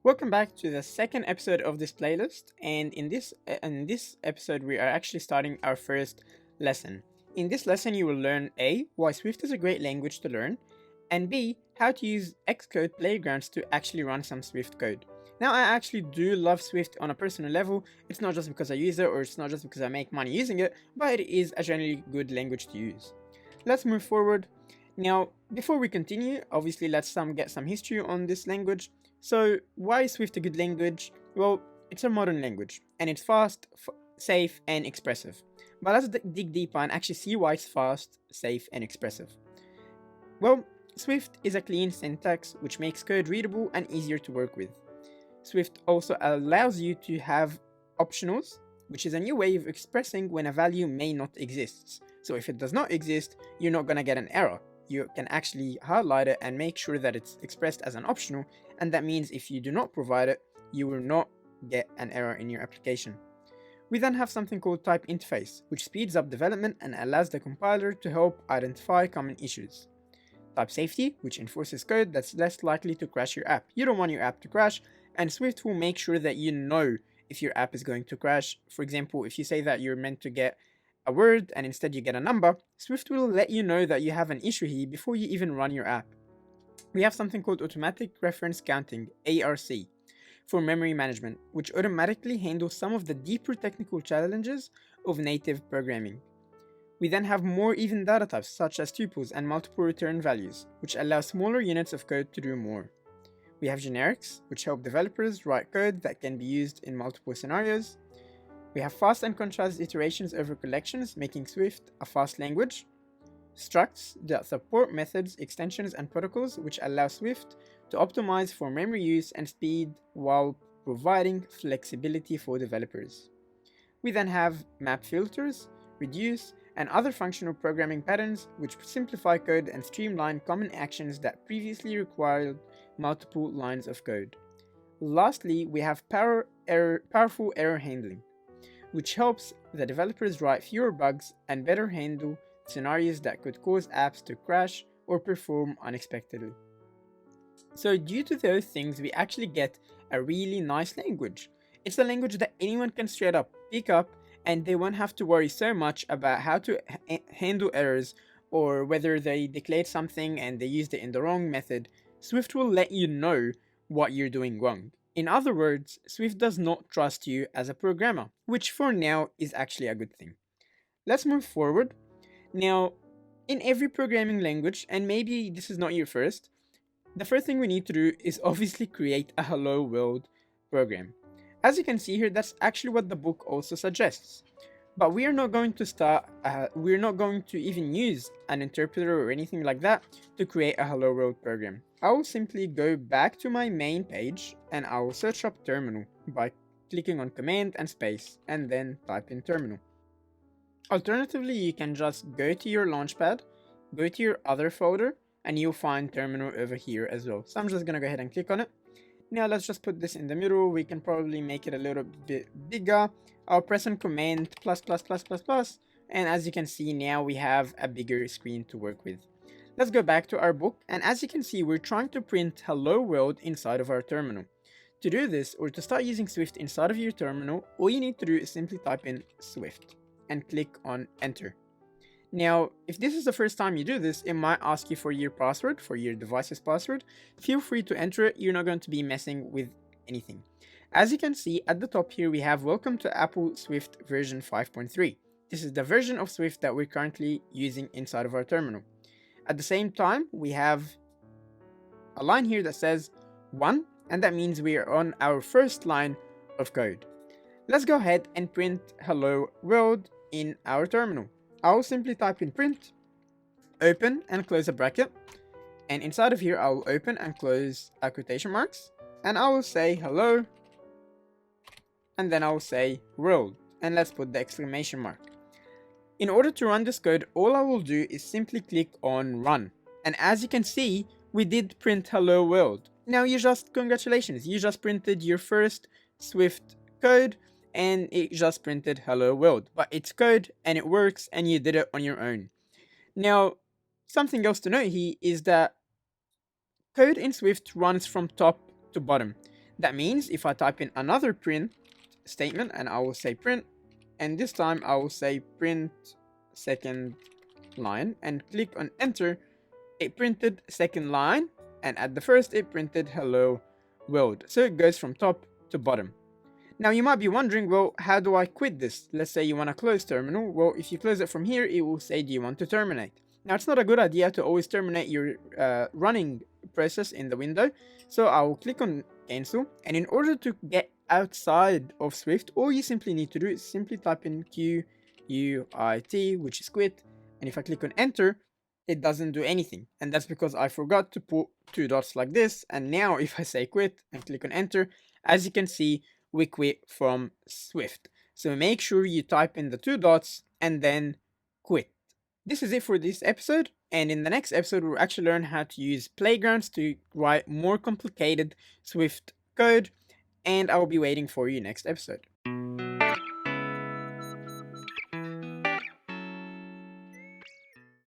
Welcome back to the second episode of this playlist, and in this episode we are actually starting our first lesson. In this lesson you will learn A, why Swift is a great language to learn, and B, how to use Xcode playgrounds to actually run some Swift code. Now I actually do love Swift on a personal level. It's not just because I use it or it's not just because I make money using it, but it is a generally good language to use. Let's move forward. Now, before we continue, obviously let's get some history on this language. So, why is Swift a good language? Well, it's a modern language, and it's fast, safe, and expressive. But let's dig deeper and actually see why it's fast, safe, and expressive. Well, Swift is a clean syntax which makes code readable and easier to work with. Swift also allows you to have optionals, which is a new way of expressing when a value may not exist. So if it does not exist, you're not going to get an error. You can actually highlight it and make sure that it's expressed as an optional, and that means if you do not provide it, you will not get an error in your application. We then have something called type interface, which speeds up development and allows the compiler to help identify common issues. Type safety, which enforces code that's less likely to crash your app. You don't want your app to crash, and Swift will make sure that you know if your app is going to crash. For example, if you say that you're meant to get a word and instead you get a number, Swift will let you know that you have an issue here before you even run your app. We have something called automatic reference counting, ARC, for memory management, which automatically handles some of the deeper technical challenges of native programming. We then have more even data types such as tuples and multiple return values, which allow smaller units of code to do more. We have generics, which help developers write code that can be used in multiple scenarios. We have fast and contrast iterations over collections, making Swift a fast language. Structs that support methods, extensions, and protocols, which allow Swift to optimize for memory use and speed while providing flexibility for developers. We then have map filters, reduce, and other functional programming patterns which simplify code and streamline common actions that previously required multiple lines of code. Lastly, we have powerful error handling, which helps the developers write fewer bugs and better handle scenarios that could cause apps to crash or perform unexpectedly. So due to those things, we actually get a really nice language. It's a language that anyone can straight up pick up, and they won't have to worry so much about how to handle errors or whether they declared something and they used it in the wrong method. Swift will let you know what you're doing wrong. In other words, Swift does not trust you as a programmer, which for now is actually a good thing. Let's move forward. Now, in every programming language, and maybe this is not your first, the first thing we need to do is obviously create a hello world program. As you can see here, that's actually what the book also suggests. But we are not going to even use an interpreter or anything like that to create a hello world program. I will simply go back to my main page and I will search up terminal by clicking on command and space and then type in terminal. Alternatively, you can just go to your launchpad, go to your other folder, and you'll find terminal over here as well. So I'm just gonna go ahead and click on it. Now let's just put this in the middle. We can probably make it a little bit bigger. I'll press on command plus, and as you can see now we have a bigger screen to work with. Let's go back to our book, and as you can see we're trying to print hello world inside of our terminal. To do this, or to start using Swift inside of your terminal, all you need to do is simply type in Swift and click on enter. Now, if this is the first time you do this, it might ask you for your password, for your device's password. Feel free to enter it, you're not going to be messing with anything. As you can see at the top here, we have welcome to Apple Swift version 5.3. This is the version of Swift that we're currently using inside of our terminal. At the same time, we have a line here that says 1, and that means we are on our first line of code. Let's go ahead and print hello world in our terminal. I'll simply type in print, open and close a bracket, and inside of here I'll open and close quotation marks, and I will say hello, and then I'll say world, and let's put the exclamation mark. In order to run this code, all I will do is simply click on run, and as you can see, we did print hello world. Now congratulations, you just printed your first Swift code, and it just printed hello world, but it's code and it works and you did it on your own. Now, something else to note here is that code in Swift runs from top to bottom. That means if I type in another print statement and I will say print, and this time I will say print second line and click on enter, it printed second line, and at the first it printed hello world. So it goes from top to bottom. Now you might be wondering, well, how do I quit this? Let's say you want to close terminal. Well, if you close it from here, it will say, do you want to terminate? Now it's not a good idea to always terminate your running process in the window. So I will click on cancel. And in order to get outside of Swift, all you simply need to do is simply type in QUIT, which is quit. And if I click on enter, it doesn't do anything. And that's because I forgot to put two dots like this. And now if I say quit and click on enter, as you can see, we quit from Swift. So make sure you type in the two dots and then quit. This is it for this episode, and in the next episode we'll actually learn how to use playgrounds to write more complicated Swift code, and I will be waiting for you next episode.